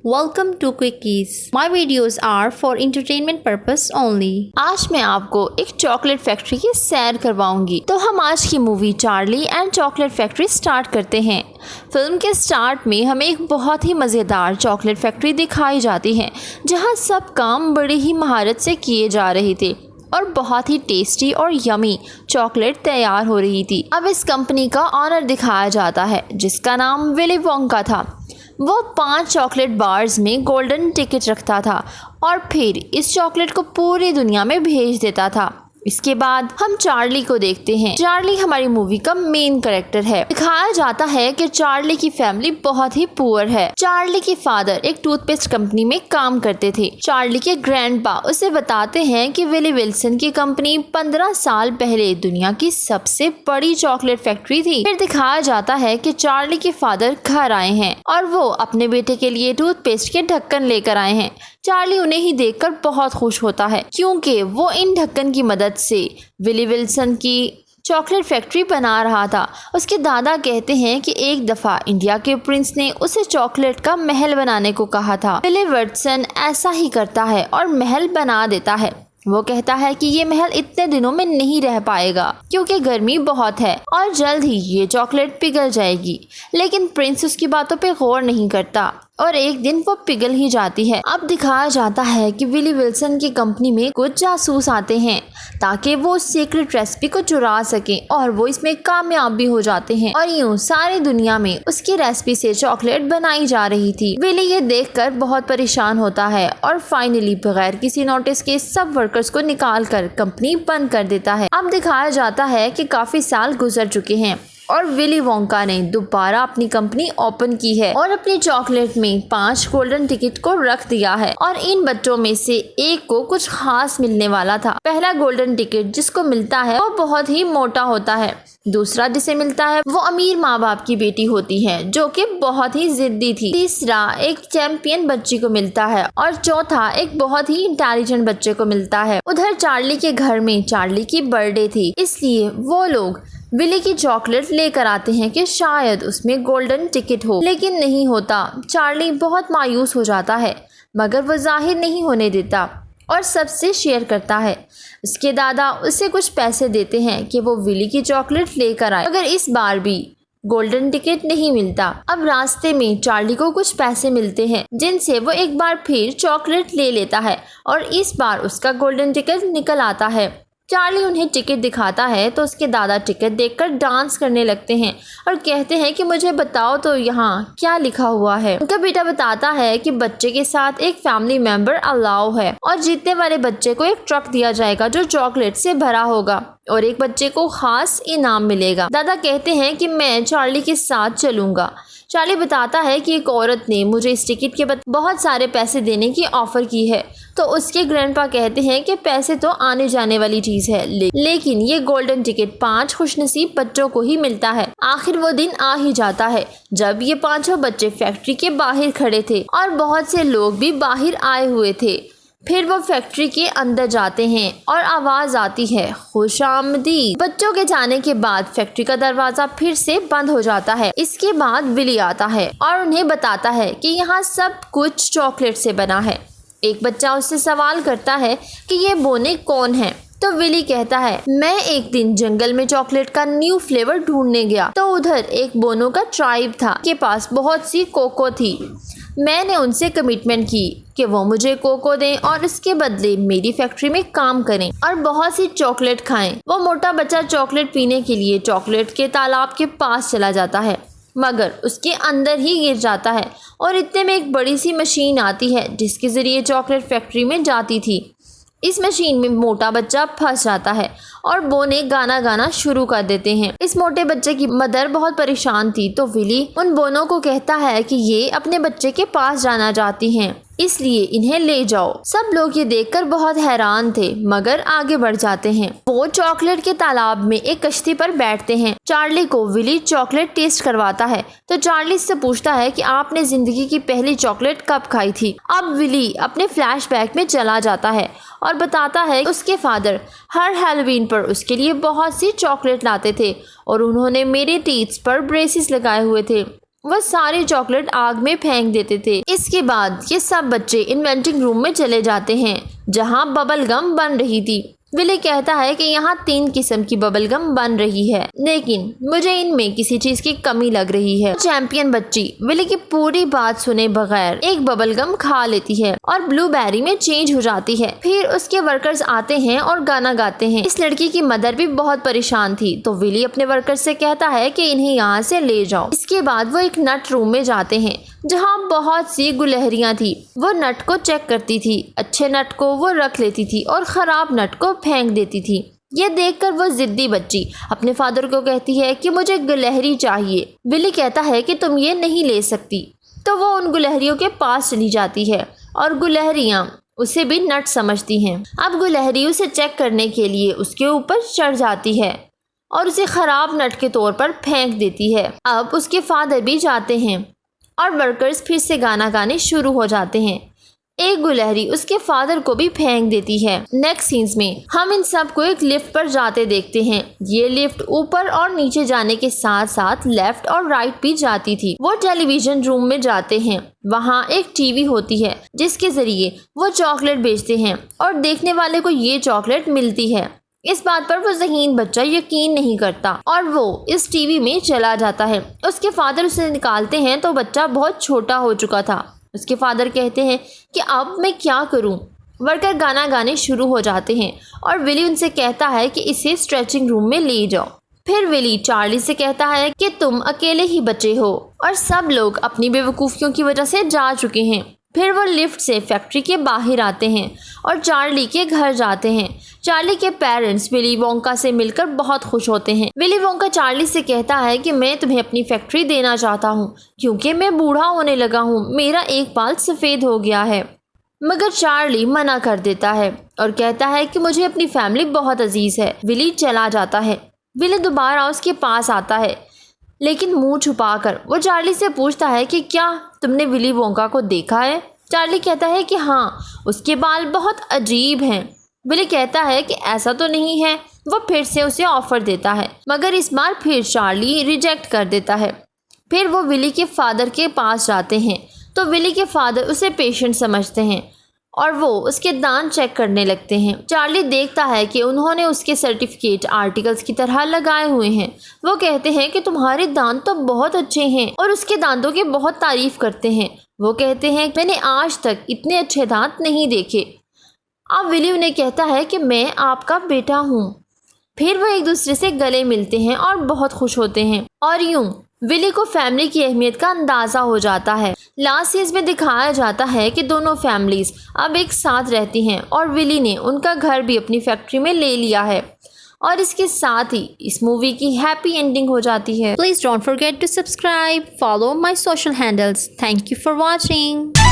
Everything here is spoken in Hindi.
Welcome to Quickies. My videos are for entertainment purpose only. आज मैं आपको एक चॉकलेट फैक्ट्री की सैर करवाऊंगी। तो हम आज की movie Charlie and chocolate factory start करते हैं। फिल्म के स्टार्ट में हमें एक बहुत ही मज़ेदार चॉकलेट फैक्ट्री दिखाई जाती है, जहां सब काम बड़ी ही महारत से किए जा रहे थे और बहुत ही टेस्टी और यमी चॉकलेट तैयार हो रही थी। अब इस कंपनी का ऑनर दिखाया जाता है, जिसका नाम विली वोंका था। वो 5 चॉकलेट बार्स में गोल्डन टिकट रखता था और फिर इस चॉकलेट को पूरी दुनिया में भेज देता था। इसके बाद हम चार्ली को देखते हैं। चार्ली हमारी मूवी का मेन कैरेक्टर है। दिखाया जाता है कि चार्ली की फैमिली बहुत ही पुअर है। चार्ली के फादर एक टूथपेस्ट कंपनी में काम करते थे। चार्ली के ग्रैंडपा उसे बताते हैं कि विली विल्सन की कंपनी 15 साल पहले दुनिया की सबसे बड़ी चॉकलेट फैक्ट्री थी। फिर दिखाया जाता है कि चार्ली के फादर घर आए हैं और वो अपने बेटे के लिए टूथपेस्ट के ढक्कन लेकर आए हैं। चार्ली उन्हें ही देखकर बहुत खुश होता है, क्योंकि वो इन ढक्कन की मदद से विली विल्सन की चॉकलेट फैक्ट्री बना रहा था। उसके दादा कहते हैं कि एक दफ़ा इंडिया के प्रिंस ने उसे चॉकलेट का महल बनाने को कहा था। विली विल्सन ऐसा ही करता है और महल बना देता है। वो कहता है कि ये महल इतने दिनों में नहीं रह पाएगा, क्योंकि गर्मी बहुत है और जल्द ही ये चॉकलेट पिघल जाएगी। लेकिन प्रिंस उसकी बातों पे गौर नहीं करता और एक दिन वो पिघल ही जाती है। अब दिखाया जाता है कि विली विल्सन की कंपनी में कुछ जासूस आते हैं ताकि वो उस सीक्रेट रेसिपी को चुरा सकें और वो इसमें कामयाब भी हो जाते हैं और यूं सारी दुनिया में उसकी रेसिपी से चॉकलेट बनाई जा रही थी। विली ये देखकर बहुत परेशान होता है और फाइनली बगैर किसी नोटिस के सब वर्कर्स को निकाल कर कंपनी बंद कर देता है। अब दिखाया जाता है कि काफी साल गुजर चुके हैं और विली वोंका ने दोबारा अपनी कंपनी ओपन की है और अपनी चॉकलेट में 5 गोल्डन टिकट को रख दिया है और इन बच्चों में से एक को कुछ खास मिलने वाला था। पहला गोल्डन टिकट जिसको मिलता है वो बहुत ही मोटा होता है। दूसरा जिसे मिलता है वो अमीर माँ बाप की बेटी होती है, जो कि बहुत ही जिद्दी थी। तीसरा एक चैंपियन बच्ची को मिलता है और चौथा एक बहुत ही इंटेलिजेंट बच्चे को मिलता है। उधर चार्ली के घर में चार्ली की बर्थडे थी, इसलिए वो लोग विली की चॉकलेट लेकर आते हैं कि शायद उसमें गोल्डन टिकट हो, लेकिन नहीं होता। चार्ली बहुत मायूस हो जाता है, मगर वो जाहिर नहीं होने देता और सबसे शेयर करता है। उसके दादा उसे कुछ पैसे देते हैं कि वो विली की चॉकलेट लेकर आए, मगर इस बार भी गोल्डन टिकट नहीं मिलता। अब रास्ते में चार्ली को कुछ पैसे मिलते हैं, जिनसे वो एक बार फिर चॉकलेट ले लेता है और इस बार उसका गोल्डन टिकट निकल आता है। चार्ली उन्हें टिकट दिखाता है तो उसके दादा टिकट देखकर डांस करने लगते हैं और कहते हैं कि मुझे बताओ तो यहाँ क्या लिखा हुआ है। उनका बेटा बताता है कि बच्चे के साथ एक फैमिली मेंबर अलाउ है और जीतने वाले बच्चे को एक ट्रक दिया जाएगा जो चॉकलेट से भरा होगा और एक बच्चे को खास इनाम मिलेगा। दादा कहते हैं कि मैं चार्ली के साथ चलूंगा। चार्ली बताता है कि एक औरत ने मुझे इस टिकट के बदले बहुत सारे पैसे देने की ऑफर की है। तो उसके ग्रैंडपा कहते हैं कि पैसे तो आने जाने वाली चीज है, लेकिन ये गोल्डन टिकट 5 खुशनसीब बच्चों को ही मिलता है। आखिर वो दिन आ ही जाता है जब ये 5 बच्चे फैक्ट्री के बाहर खड़े थे और बहुत से लोग भी बाहर आए हुए थे। फिर वो फैक्ट्री के अंदर जाते हैं और आवाज आती है खुशामदीद। बच्चों के जाने के बाद फैक्ट्री का दरवाजा फिर से बंद हो जाता है। इसके बाद विली आता है और उन्हें बताता है कि यहाँ सब कुछ चॉकलेट से बना है। एक बच्चा उससे सवाल करता है कि ये बोने कौन है, तो विली कहता है मैं एक दिन जंगल में चॉकलेट का न्यू फ्लेवर ढूंढने गया, तो उधर एक बोनो का ट्राइब था के पास बहुत सी कोको थी। मैंने उनसे कमिटमेंट की कि वो मुझे कोको दें और इसके बदले मेरी फैक्ट्री में काम करें और बहुत सी चॉकलेट खाएं। वो मोटा बच्चा चॉकलेट पीने के लिए चॉकलेट के तालाब के पास चला जाता है, मगर उसके अंदर ही गिर जाता है और इतने में एक बड़ी सी मशीन आती है जिसके ज़रिए चॉकलेट फैक्ट्री में जाती थी। इस मशीन में मोटा बच्चा फंस जाता है और बोने गाना गाना शुरू कर देते हैं। इस मोटे बच्चे की मदर बहुत परेशान थी, तो विली उन बोनों को कहता है कि ये अपने बच्चे के पास जाना चाहती हैं, इसलिए इन्हें ले जाओ। सब लोग ये देखकर बहुत हैरान थे, मगर आगे बढ़ जाते हैं। वो चॉकलेट के तालाब में एक कश्ती पर बैठते हैं। चार्ली को विली चॉकलेट टेस्ट करवाता है, तो चार्ली से पूछता है कि आपने जिंदगी की पहली चॉकलेट कब खाई थी। अब विली अपने फ्लैशबैक में चला जाता है और बताता है उसके फादर हर हैलोवीन पर उसके लिए बहुत सी चॉकलेट लाते थे और उन्होंने मेरे टीथ पर ब्रेसेस लगाए हुए थे। वो सारे चॉकलेट आग में फेंक देते थे। इसके बाद ये सब बच्चे इन्वेंटिंग रूम में चले जाते हैं जहाँ बबल गम बन रही थी। विली कहता है कि यहाँ 3 किस्म की बबल गम बन रही है, लेकिन मुझे इनमें किसी चीज की कमी लग रही है। चैंपियन बच्ची विली की पूरी बात सुने बगैर एक बबल गम खा लेती है और ब्लूबेरी में चेंज हो जाती है। फिर उसके वर्कर्स आते हैं और गाना गाते हैं। इस लड़की की मदर भी बहुत परेशान थी, तो विली अपने वर्कर्स से कहता है कि इन्हें यहाँ से ले जाओ। इसके बाद वो एक नट रूम में जाते हैं जहाँ बहुत सी गुलहरियां थी। वो नट को चेक करती थी, अच्छे नट को वो रख लेती थी और खराब नट को फेंक देती थी। ये देखकर वो जिद्दी बच्ची अपने फादर को कहती है कि मुझे गुलहरी चाहिए। विली कहता है कि तुम ये नहीं ले सकती, तो वो उन गुलहरियों के पास चली जाती है और गुलहरियां उसे भी नट समझती हैं। अब गुलहरी उसे चेक करने के लिए उसके ऊपर चढ़ जाती है और उसे खराब नट के तौर पर फेंक देती है। अब उसके फादर भी जाते हैं और वर्कर्स फिर से गाना गाने शुरू हो जाते हैं। एक गुलहरी उसके फादर को भी फेंक देती है। नेक्स्ट सीन्स में हम इन सब को एक लिफ्ट पर जाते देखते हैं। ये लिफ्ट ऊपर और नीचे जाने के साथ साथ लेफ्ट और राइट भी जाती थी। वो टेलीविजन रूम में जाते हैं। वहाँ एक टीवी होती है जिसके जरिए वो चॉकलेट बेचते हैं और देखने वाले को ये चॉकलेट मिलती है। इस बात पर वो ज़हीन बच्चा यकीन नहीं करता और वो इस टीवी में चला जाता है। उसके फादर उसे निकालते हैं तो बच्चा बहुत छोटा हो चुका था। उसके फादर कहते हैं कि अब मैं क्या करूं? वर्कर गाना गाने शुरू हो जाते हैं और विली उनसे कहता है कि इसे स्ट्रेचिंग रूम में ले जाओ। फिर विली चार्ली से कहता है कि तुम अकेले ही बचे हो और सब लोग अपनी बेवकूफ़ियों की वजह से जा चुके हैं। फिर वो लिफ्ट से फैक्ट्री के बाहर आते हैं और चार्ली के घर जाते हैं। चार्ली के पेरेंट्स विली वोंका से मिलकर बहुत खुश होते हैं। विली वोंका चार्ली से कहता है कि मैं तुम्हें अपनी फैक्ट्री देना चाहता हूँ क्योंकि मैं बूढ़ा होने लगा हूँ, मेरा एक बाल सफ़ेद हो गया है। मगर चार्ली मना कर देता है और कहता है कि मुझे अपनी फैमिली बहुत अजीज़ है। विली चला जाता है। विली दोबारा उसके पास आता है, लेकिन मुंह छुपाकर वो चार्ली से पूछता है कि क्या तुमने विली वोंका को देखा है? चार्ली कहता है कि हाँ, उसके बाल बहुत अजीब हैं। विली कहता है कि ऐसा तो नहीं है। वो फिर से उसे ऑफ़र देता है, मगर इस बार फिर चार्ली रिजेक्ट कर देता है। फिर वो विली के फादर के पास जाते हैं तो विली के फादर उसे पेशेंट समझते हैं और वो उसके दांत चेक करने लगते हैं। चार्ली देखता है कि उन्होंने उसके सर्टिफिकेट आर्टिकल्स की तरह लगाए हुए हैं। वो कहते हैं कि तुम्हारे दांत तो बहुत अच्छे हैं और उसके दांतों की बहुत तारीफ़ करते हैं। वो कहते हैं मैंने आज तक इतने अच्छे दांत नहीं देखे। अब विली उन्हें कहता है कि मैं आपका बेटा हूँ। फिर वो एक दूसरे से गले मिलते हैं और बहुत खुश होते हैं और यूं विली को फैमिली की अहमियत का अंदाज़ा हो जाता है। लास्ट सीन्स में दिखाया जाता है कि दोनों फैमिलीज़ अब एक साथ रहती हैं और विली ने उनका घर भी अपनी फैक्ट्री में ले लिया है और इसके साथ ही इस मूवी की हैप्पी एंडिंग हो जाती है। Please don't forget to subscribe, follow my social handles. Thank you for watching.